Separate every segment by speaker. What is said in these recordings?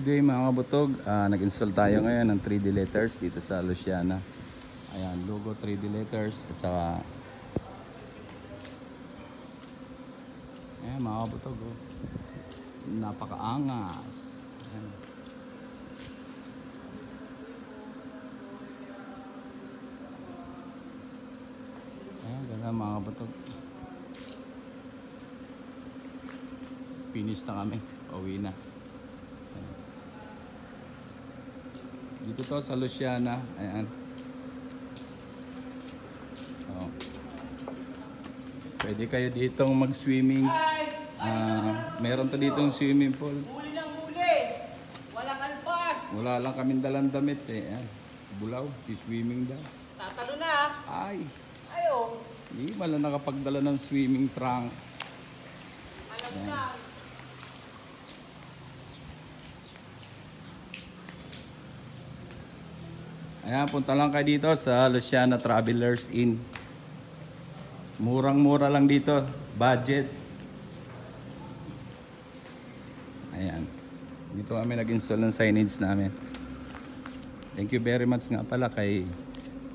Speaker 1: Good day mga kabutog. Nag-install tayo ngayon ng 3D letters dito sa Luciana. Ayan, logo 3D letters at saka ayan mga kabutog, oh. Napakaangas. Ayan. Ayan, ganda mga kabutog. Finish na kami. Pauwi na. Dito to sa Luciana. Ayan. Oh. Pwede kayo ditong mag-swimming. Meron to ditong swimming pool.
Speaker 2: Huli ng huli. Walang alpas.
Speaker 1: Wala lang kaming dalang damit eh. Ayan. Bulaw. Swimming daw.
Speaker 2: Tatalo na.
Speaker 1: Ay.
Speaker 2: Ayo.
Speaker 1: Hindi wala nakapagdala ng swimming trunk.
Speaker 2: Alam mo na.
Speaker 1: Ayan, punta lang kayo dito sa Luciana Travelers Inn. Murang-mura lang dito. Budget. Ayan. Dito kami nag-install ng signage namin. Thank you very much nga pala kay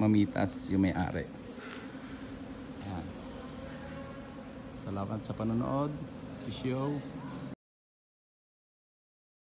Speaker 1: Mamitas, yung may-ari. Ayan. Salamat sa panonood. Show.